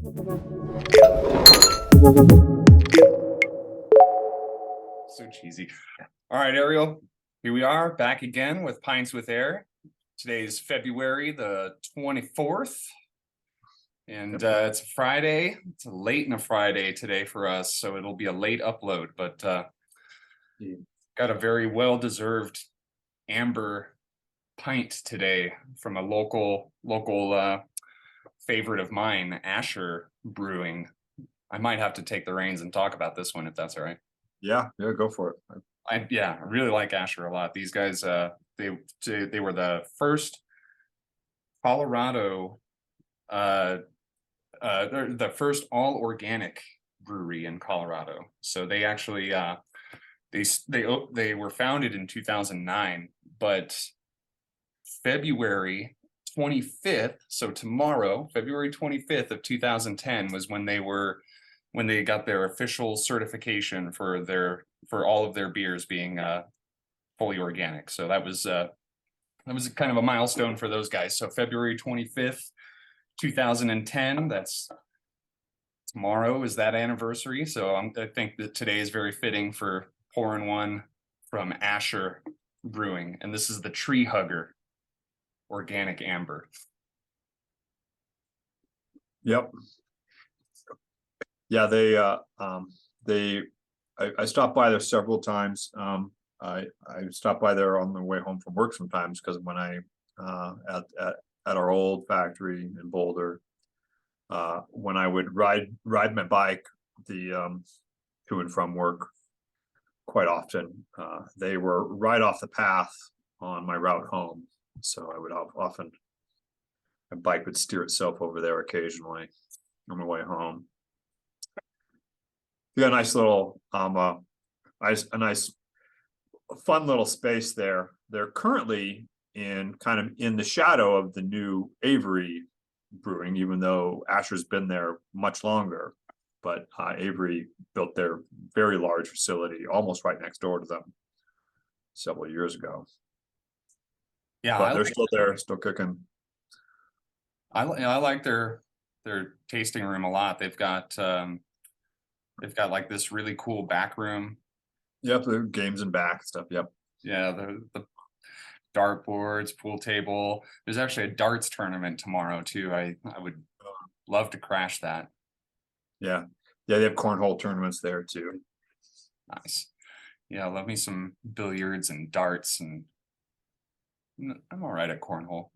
So cheesy. All right, Ariel, here we are back again with Pints with Ayre. Today is February the 24th, and it's a Friday. It's a late in a Friday today for us, so it'll be a late upload, but got a very well-deserved amber pint today from a local favorite of mine, Ayre Brewing. I might have to take the reins and talk about this one if that's all right. Yeah, go for it. I really like Ayre a lot. These guys, they were the first Colorado, they're the first all organic brewery in Colorado. So they actually they were founded in 2009, but February 25th, so tomorrow, February 25th of 2010 was when they got their official certification for all of their beers being fully organic. So that was kind of a milestone for those guys. So February 25th, 2010, that's tomorrow is that anniversary. So I think that today is very fitting for pouring one from Ayre Brewing. And this is the Tree Hugger Organic Amber. Yep. Yeah, I stopped by there several times. I stopped by there on the way home from work sometimes, because when I at our old factory in Boulder, when I would ride my bike to and from work quite often, they were right off the path on my route home. So I would often, my bike would steer itself over there occasionally on my way home. We got a nice little a nice fun little space there. They're currently kind of in the shadow of the new Avery Brewing, even though Ayre's been there much longer. But Avery built their very large facility almost right next door to them several years ago. Yeah, but they're still there, still cooking. I like their tasting room a lot. They've got like this really cool back room. Yep, the games and back stuff. Yep. Yeah, the dartboards, pool table. There's actually a darts tournament tomorrow too. I would love to crash that. Yeah, they have cornhole tournaments there too. Nice. Yeah, love me some billiards and darts, and I'm all right at cornhole.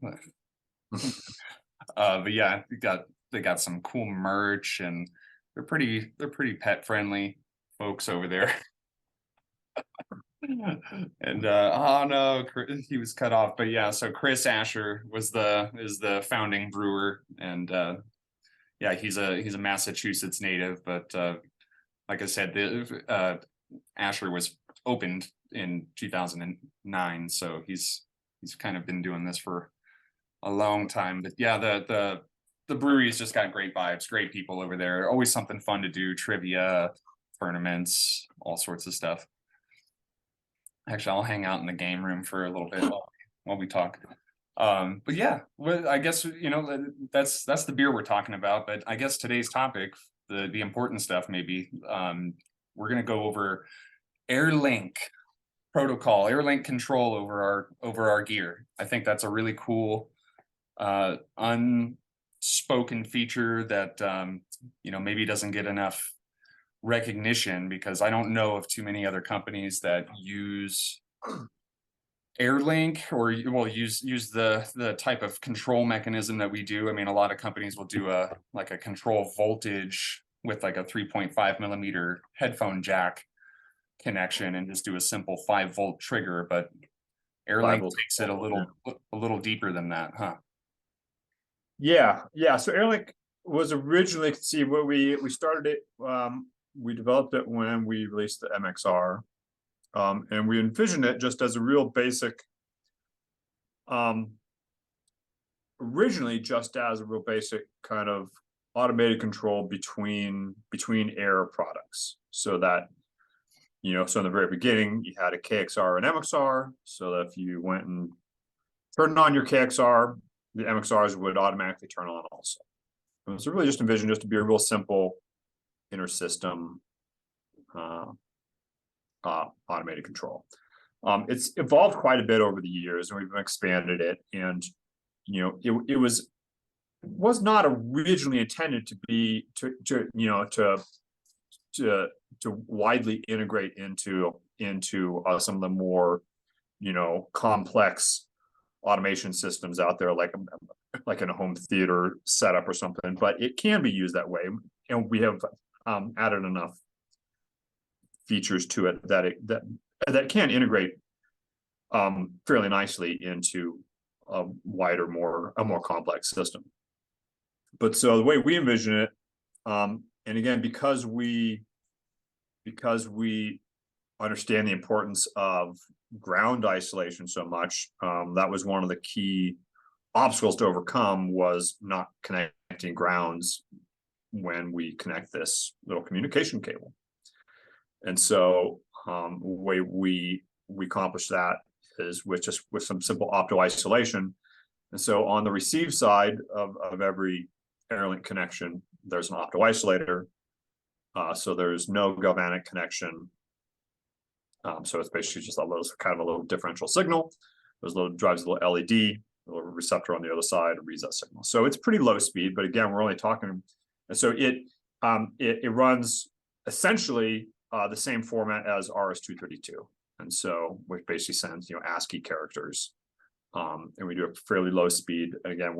But yeah, they got some cool merch, and they're pretty pet friendly folks over there. And oh no, he was cut off. But yeah, so Chris Ayre is the founding brewer, and yeah, he's a Massachusetts native, but like I said, the Ayre was opened in 2009, so he's kind of been doing this for a long time. But yeah, the brewery's just got great vibes, great people over there. Always something fun to do, trivia, tournaments, all sorts of stuff. Actually, I'll hang out in the game room for a little bit while we talk. But yeah, well, I guess that's the beer we're talking about. But I guess today's topic, the important stuff, maybe we're gonna go over Airlink protocol, Airlink control over our gear. I think that's a really cool unspoken feature that maybe doesn't get enough recognition, because I don't know of too many other companies that use Airlink or use the type of control mechanism that we do. I mean, a lot of companies will do a control voltage with like a 3.5 millimeter headphone jack connection and just do a simple 5-volt trigger, but Airlink takes it a little deeper than that, huh? Yeah. So Airlink was originally, what we started it. We developed it when we released the MXR, and we envisioned it just as a real basic, originally just as a real basic kind of automated control between Ayre products, so that so in the very beginning you had a KXR and MXR, so that if you went and turned on your KXR, the MXRs would automatically turn on also. So really just envision just to be a real simple inter-system automated control. It's evolved quite a bit over the years, and we've expanded it. And it was not originally intended to be to widely integrate into some of the more complex automation systems out there, like in a home theater setup or something. But it can be used that way, and we have added enough features to it that can integrate fairly nicely into a wider, more complex system. But so the way we envision it, and again, because we understand the importance of ground isolation so much, that was one of the key obstacles to overcome, was not connecting grounds when we connect this little communication cable. And so the way we accomplish that is with some simple optical isolation. And so on the receive side of every Airlink connection, there's an optical isolator. So there's no galvanic connection. So it's basically just a little differential signal. There's drives a little LED, a little receptor on the other side, and reads that signal. So it's pretty low speed, but again, we're only talking. And so it runs essentially the same format as RS-232, and so which basically sends ASCII characters. And we do a fairly low speed. And again,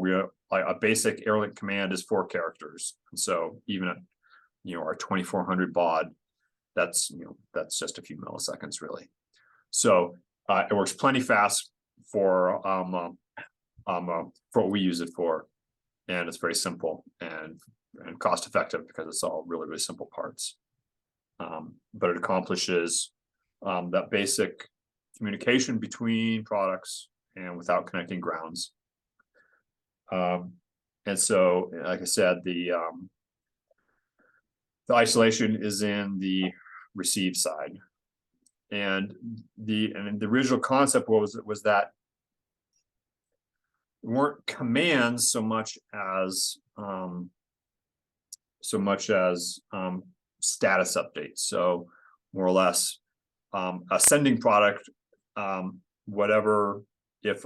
a basic Airlink command is 4 characters. And so even at our 2400 baud, that's just a few milliseconds really. So it works plenty fast for what we use it for, and it's very simple and cost effective because it's all really simple parts. But it accomplishes that basic communication between products and without connecting grounds. And so, like I said, the isolation is in the receive side, and the original concept was that it weren't commands so much as status updates. So more or less, a sending product, whatever, if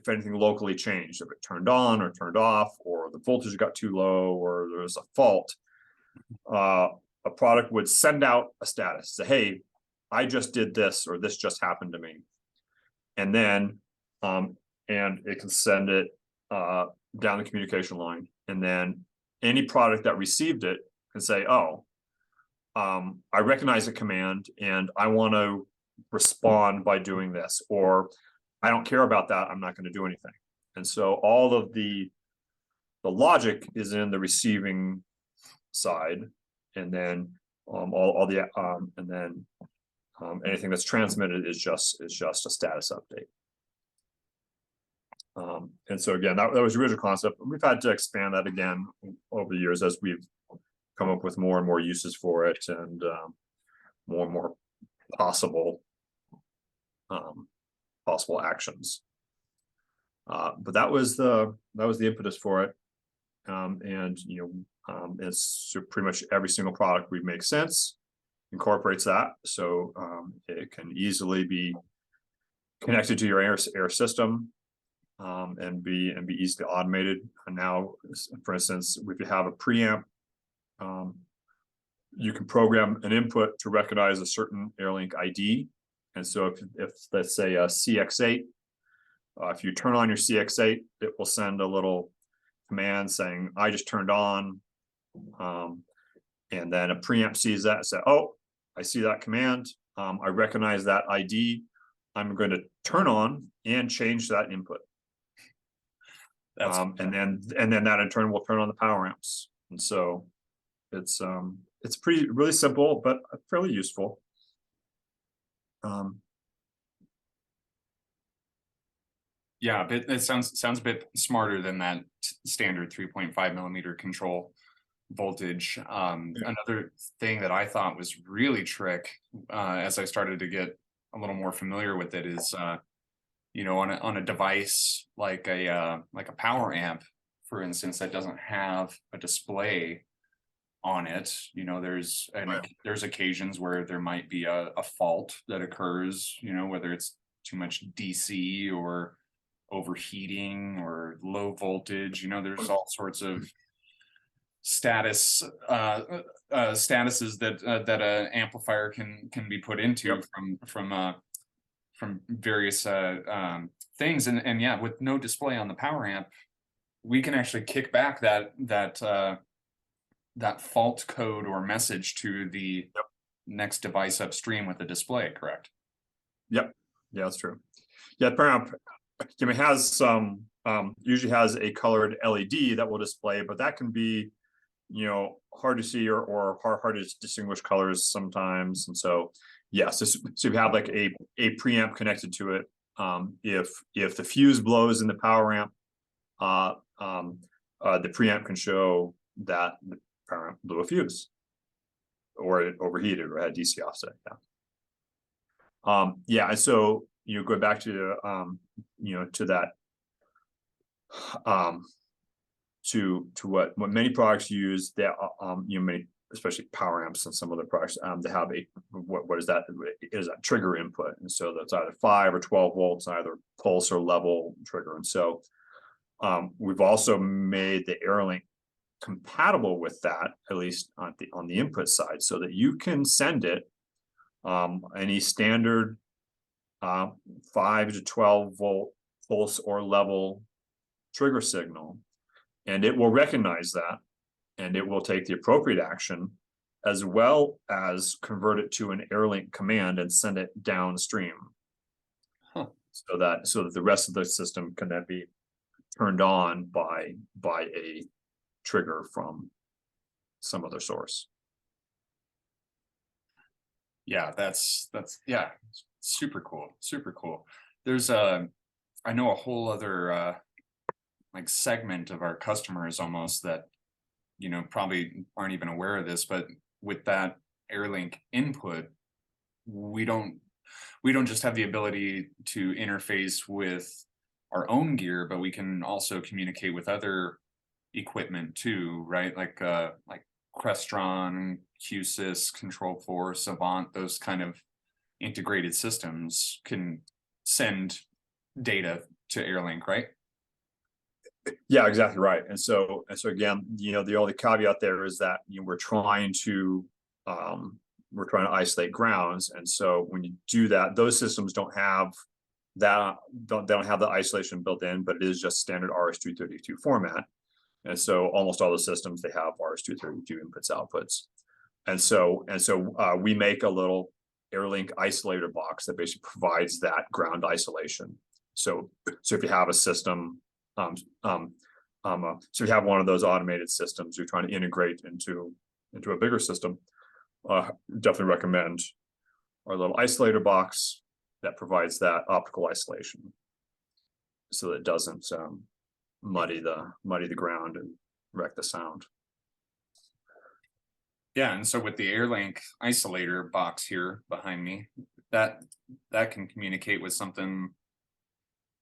anything locally changed, if it turned on or turned off, or the voltage got too low, or there was a fault, a product would send out a status, say, hey, I just did this, or this just happened to me. And then and it can send it down the communication line, and then any product that received it can say, oh, I recognize a command and I want to respond by doing this, or I don't care about that, I'm not going to do anything. And so all of the logic is in the receiving side, and then anything that's transmitted is just a status update. And so again, that was the original concept. We've had to expand that again over the years as we've come up with more and more uses for it, and more and more possible actions. But that was the impetus for it. And it's so pretty much every single product we make since incorporates that. So it can easily be connected to your air system, and be easily automated. And now, for instance, if you have a preamp, you can program an input to recognize a certain Airlink ID. And so if let's say a CX8, if you turn on your CX8, it will send a little command saying, I just turned on. And then a preamp sees that and says, oh, I see that command. I recognize that ID. I'm going to turn on and change that input. And then that in turn will turn on the power amps. And so it's really simple, but fairly useful. Yeah, but it sounds a bit smarter than that standard 3.5 millimeter control voltage. Another thing that I thought was really trick, as I started to get a little more familiar with it, is on a device like a power amp, for instance, that doesn't have a display on it, you know, there's occasions where there might be a fault that occurs, you know, whether it's too much DC or overheating or low voltage, you know, there's all sorts of statuses that a amplifier can be put into from various things, and yeah, with no display on the power amp, we can actually kick back that fault code or message to the next device upstream with the display, correct? Yep. Yeah, that's true. Yeah, the power amp has some usually has a colored LED that will display, but that can be, you know, hard to see or hard to distinguish colors sometimes. And so yes, so you have like a preamp connected to it. If the fuse blows in the power amp, the preamp can show that the power amp blew a fuse, or it overheated or had DC offset. Yeah, and so you go back to you know, to that to what many products use, that you know, many, especially power amps and some other products, they have a what is that? It is a trigger input, and so that's either 5 or 12 volts, either pulse or level trigger. And so we've also made the Airlink compatible with that, at least on the input side, so that you can send it any standard 5 to 12 volt pulse or level trigger signal, and it will recognize that, and it will take the appropriate action, as well as convert it to an Airlink command and send it downstream, so that the rest of the system can then be turned on by a trigger from some other source. Yeah, that's yeah, super cool. There's I know a whole other like segment of our customers almost that, you know, probably aren't even aware of this, but with that Airlink input, we don't just have the ability to interface with our own gear, but we can also communicate with other equipment too, right? Like Crestron, QSys, Control4, Savant, those kind of integrated systems can send data to Airlink, right? Yeah, exactly right. And so again, you know, the only caveat there is that, you know, we're trying to isolate grounds, and so when you do that, those systems don't have that, they don't have the isolation built in, but it is just standard RS-232 format. And so almost all the systems, they have RS-232 inputs, outputs. And so we make a little Airlink Isolator box that basically provides that ground isolation. So if you have a system, so if you have one of those automated systems you're trying to integrate into a bigger system, definitely recommend our little isolator box that provides that optical isolation, so that it doesn't muddy the ground and wreck the sound. Yeah, and so with the Airlink Isolator box here behind me, that can communicate with something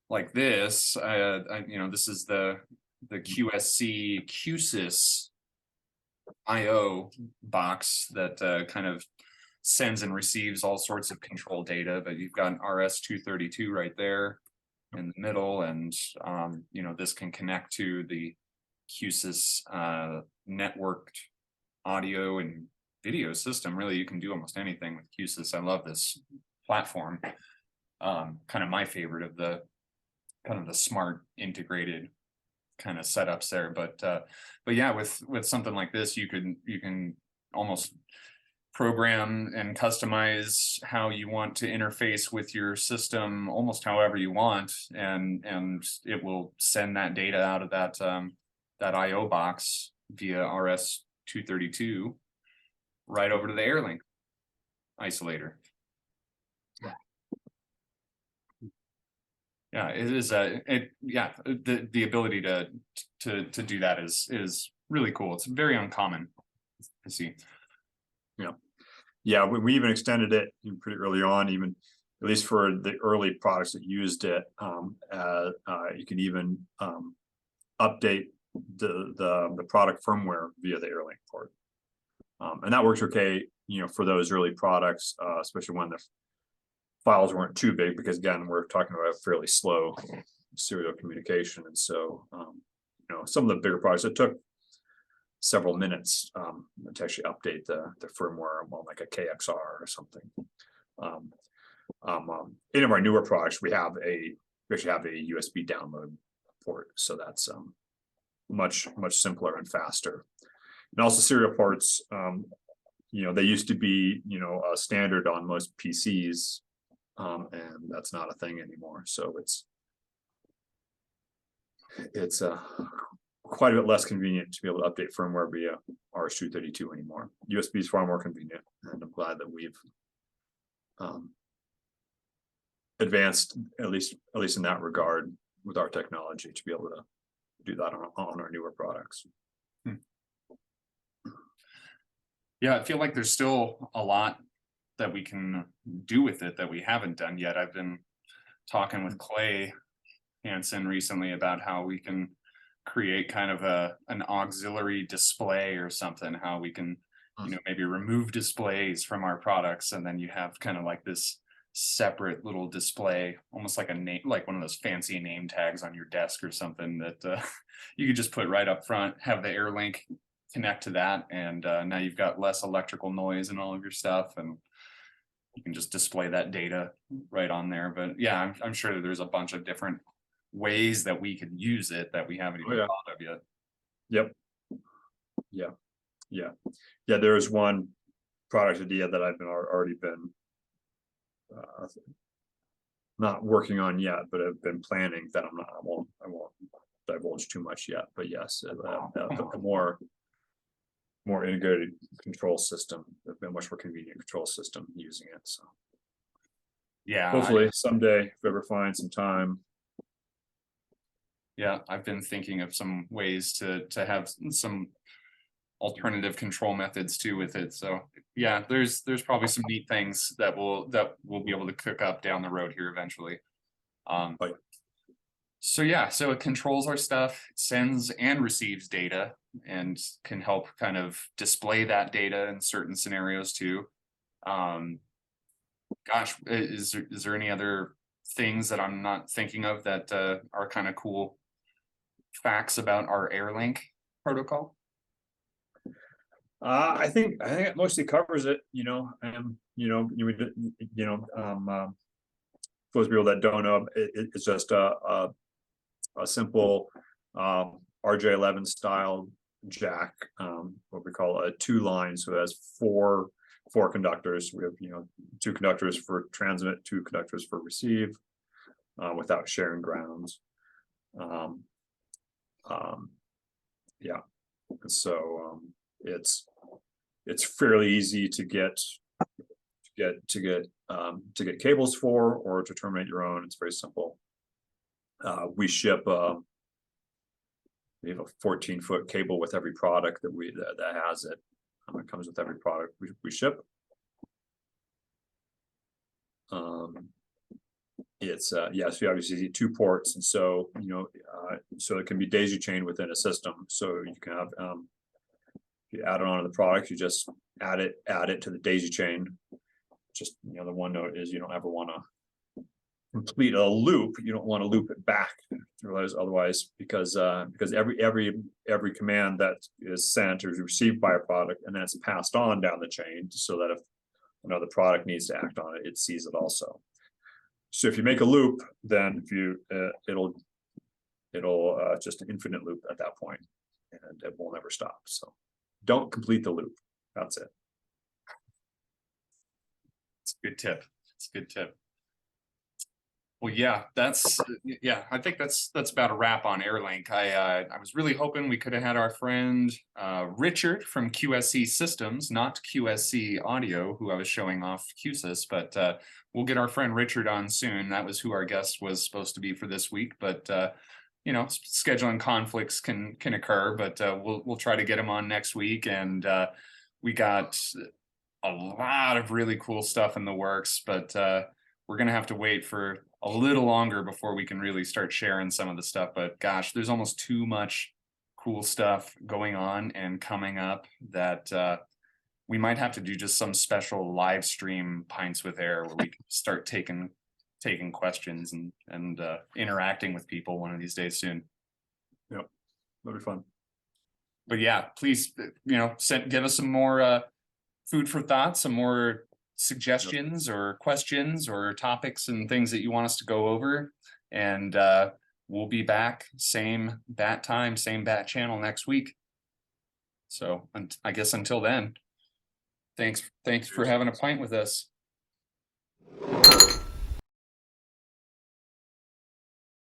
like this. You know, this is the QSC IO box that kind of sends and receives all sorts of control data, but you've got an RS-232 right there in the middle, and you know, this can connect to the QSys networked audio and video system. Really, you can do almost anything with QSys. I love this platform. Kind of my favorite of the kind of the smart integrated kind of setups there. But yeah, with something like this, you can almost program and customize how you want to interface with your system almost however you want, and it will send that data out of that that IO box via RS-232 right over to the Airlink isolator. Yeah, it is the ability to do that is really cool. It's very uncommon to see. Yeah, we even extended it pretty early on, even at least for the early products that used it. You can even update the product firmware via the Airlink port. And that works okay, for those early products, especially when the files weren't too big, because again, we're talking about a fairly slow serial communication. And so, some of the bigger products, it took several minutes to actually update the firmware on like a KXR or something. Any of our newer products, we actually have a USB download port, so that's much simpler and faster. And also serial ports, they used to be a standard on most PCs, and that's not a thing anymore. So it's quite a bit less convenient to be able to update firmware via RS-232 anymore. USB is far more convenient, and I'm glad that we've advanced at least in that regard with our technology to be able to do that on our newer products. Yeah, I feel like there's still a lot that we can do with it that we haven't done yet. I've been talking with Clay Hansen recently about how we can create kind of an auxiliary display or something, how we can maybe remove displays from our products, and then you have kind of like this separate little display, almost like a name, like one of those fancy name tags on your desk or something that you could just put right up front, have the Airlink connect to that, and now you've got less electrical noise and all of your stuff, and you can just display that data right on there. But yeah, I'm sure that there's a bunch of different ways that we could use it that we haven't even thought of yet. Yep. Yeah. There's one product idea that I've already been not working on yet, but I've been planning that I won't divulge too much yet. But yes, a more integrated control system, a much more convenient control system using it. So yeah, hopefully someday, if we ever find some time. Yeah, I've been thinking of some ways to have some alternative control methods too with it. So yeah, there's probably some neat things that we'll be able to cook up down the road here eventually. So yeah, so it controls our stuff, sends and receives data, and can help kind of display that data in certain scenarios too. Gosh, is there any other things that I'm not thinking of that are kind of cool facts about our Airlink protocol? I think it mostly covers it. For those people that don't know, it's just a simple RJ11 style jack, what we call a 2-line. So it has four conductors. We have 2 conductors for transmit, 2 conductors for receive, without sharing grounds. Yeah, so it's fairly easy to get cables for, or to terminate your own. It's very simple. We ship we have a 14-foot cable with every product that has it. It comes with every product we ship. It's so you obviously see 2 ports, and so so it can be daisy chained within a system. So you can have you add it onto the product, you just add it to the daisy chain. Just the one note is you don't ever want to complete a loop. You don't want to loop it back, otherwise, because every command that is sent or is received by a product, and then it's passed on down the chain, so that if another product needs to act on it, it sees it also. So if you make a loop, then it'll just an infinite loop at that point, and it will never stop. So don't complete the loop. That's it. It's a good tip. It's a good tip. Well, yeah, I think that's about a wrap on Airlink. I was really hoping we could have had our friend Richard from QSC Systems, not QSC Audio, who I was showing off QSYS, but we'll get our friend Richard on soon. That was who our guest was supposed to be for this week, but scheduling conflicts can occur, but we'll try to get him on next week. And we got a lot of really cool stuff in the works, but we're gonna have to wait for a little longer before we can really start sharing some of the stuff. But gosh, there's almost too much cool stuff going on and coming up that we might have to do just some special live stream Pints with Ayre where we can start taking questions and interacting with people one of these days soon. Yep, that'll be fun. But yeah, please, give us some more food for thought, some more suggestions or questions or topics and things that you want us to go over. And we'll be back same bat time, same bat channel next week. So I guess until then, thanks for having a pint with us.